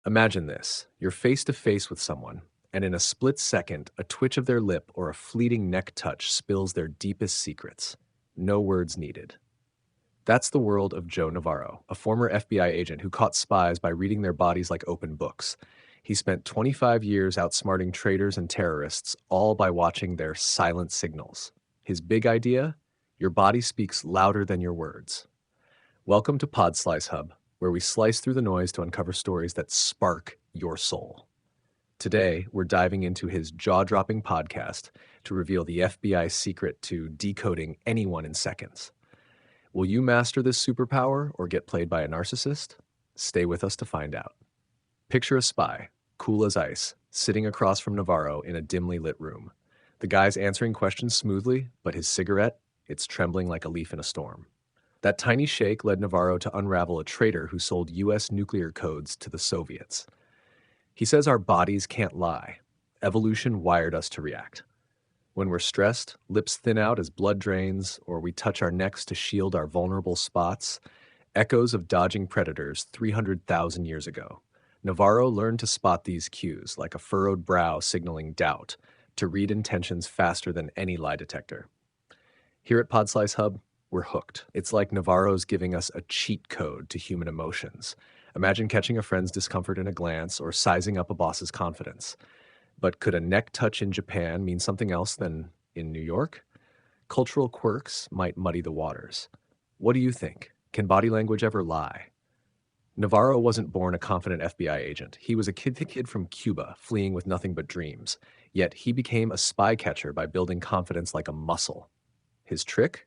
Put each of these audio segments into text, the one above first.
Imagine this. You're face to face with someone, and in a split second, a twitch of their lip or a fleeting neck touch spills their deepest secrets. No words needed. That's the world of Joe Navarro, a former FBI agent who caught spies by reading their bodies like open books. He spent 25 years outsmarting traitors and terrorists, all by watching their silent signals. His big idea? Your body speaks louder than your words. Welcome to Podslice Hub, where we slice through the noise to uncover stories that spark your soul. Today, we're diving into his jaw-dropping podcast to reveal the FBI's secret to decoding anyone in seconds. Will you master this superpower or get played by a narcissist? Stay with us to find out. Picture a spy, cool as ice, sitting across from Navarro in a dimly lit room. The guy's answering questions smoothly, but his cigarette, it's trembling like a leaf in a storm. That tiny shake led Navarro to unravel a traitor who sold U.S. nuclear codes to the Soviets. He says our bodies can't lie. Evolution wired us to react. When we're stressed, lips thin out as blood drains, or we touch our necks to shield our vulnerable spots, echoes of dodging predators 300,000 years ago. Navarro learned to spot these cues, like a furrowed brow signaling doubt, to read intentions faster than any lie detector. Here at Podslice Hub, we're hooked. It's like Navarro's giving us a cheat code to human emotions. Imagine catching a friend's discomfort in a glance or sizing up a boss's confidence. But could a neck touch in Japan mean something else than in New York? Cultural quirks might muddy the waters. What do you think? Can body language ever lie? Navarro wasn't born a confident FBI agent. He was a kid from Cuba, fleeing with nothing but dreams. Yet he became a spy catcher by building confidence like a muscle. His trick?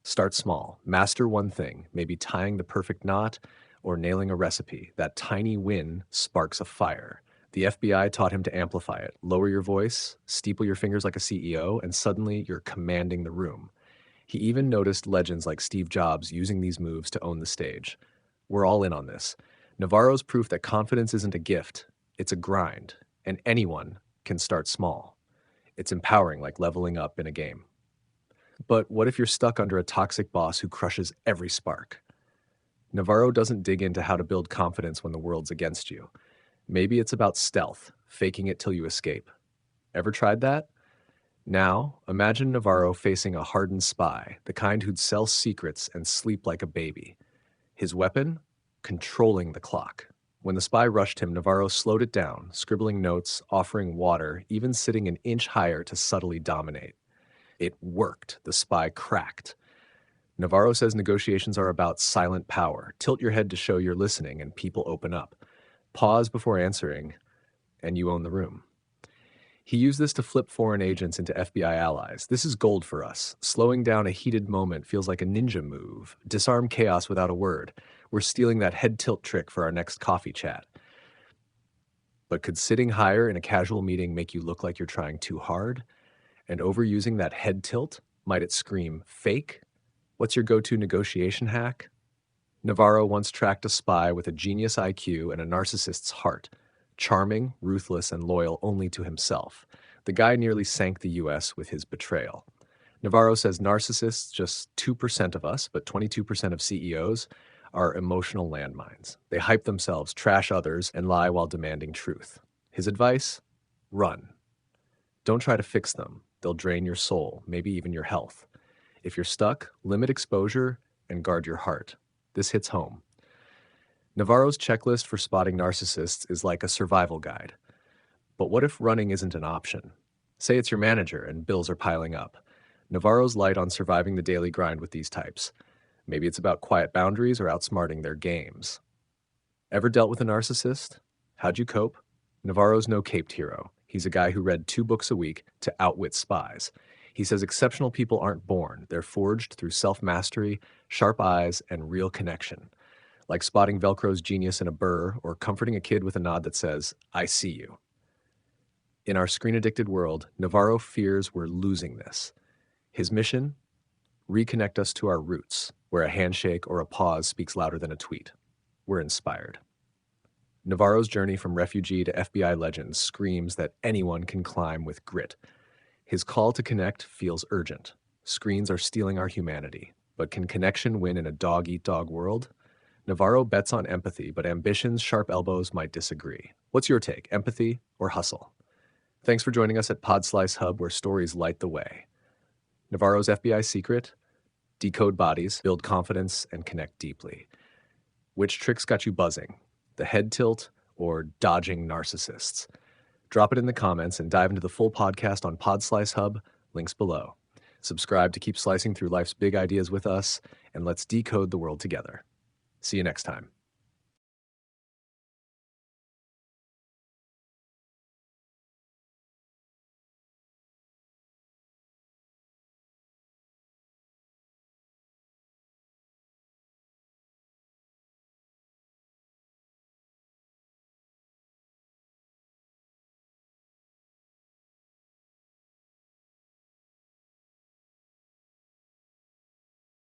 Start small. Master one thing, maybe tying the perfect knot or nailing a recipe. That tiny win sparks a fire. The FBI taught him to amplify it. Lower your voice, steeple your fingers like a CEO, and suddenly you're commanding the room. He even noticed legends like Steve Jobs using these moves to own the stage. We're all in on this. Navarro's proof that confidence isn't a gift, it's a grind, and anyone can start small. It's empowering, like leveling up in a game. But what if you're stuck under a toxic boss who crushes every spark? Navarro doesn't dig into how to build confidence when the world's against you. Maybe it's about stealth, faking it till you escape. Ever tried that? Now, imagine Navarro facing a hardened spy, the kind who'd sell secrets and sleep like a baby. His weapon? Controlling the clock. When the spy rushed him, Navarro slowed it down, scribbling notes, offering water, even sitting an inch higher to subtly dominate. It worked. The spy cracked. Navarro says negotiations are about silent power. Tilt your head to show you're listening and people open up. Pause before answering, and you own the room. He used this to flip foreign agents into FBI allies. This is gold for us. Slowing down a heated moment feels like a ninja move. Disarm chaos without a word. We're stealing that head tilt trick for our next coffee chat. But could sitting higher in a casual meeting make you look like you're trying too hard? And overusing that head tilt, might it scream fake? What's your go-to negotiation hack? Navarro once tracked a spy with a genius IQ and a narcissist's heart. Charming, ruthless, and loyal only to himself. The guy nearly sank the U.S. with his betrayal. Navarro says narcissists, just 2% of us, but 22% of CEOs, are emotional landmines. They hype themselves, trash others, and lie while demanding truth. His advice? Run. Don't try to fix them. They'll drain your soul, maybe even your health. If you're stuck, limit exposure and guard your heart. This hits home. Navarro's checklist for spotting narcissists is like a survival guide. But what if running isn't an option? Say it's your manager and bills are piling up. Navarro's light on surviving the daily grind with these types. Maybe it's about quiet boundaries or outsmarting their games. Ever dealt with a narcissist? How'd you cope? Navarro's no caped hero. He's a guy who read 2 books a week to outwit spies. He says exceptional people aren't born. They're forged through self-mastery, sharp eyes, and real connection. Like spotting Velcro's genius in a burr or comforting a kid with a nod that says, I see you. In our screen-addicted world, Navarro fears we're losing this. His mission? Reconnect us to our roots, where a handshake or a pause speaks louder than a tweet. We're inspired. Navarro's journey from refugee to FBI legend screams that anyone can climb with grit. His call to connect feels urgent. Screens are stealing our humanity, but can connection win in a dog-eat-dog world? Navarro bets on empathy, but ambition's sharp elbows might disagree. What's your take, empathy or hustle? Thanks for joining us at Podslice Hub, where stories light the way. Navarro's FBI secret: decode bodies, build confidence, and connect deeply. Which tricks got you buzzing? The head tilt or dodging narcissists? Drop it in the comments and dive into the full podcast on Podslice Hub, links below. Subscribe to keep slicing through life's big ideas with us, and let's decode the world together. See you next time.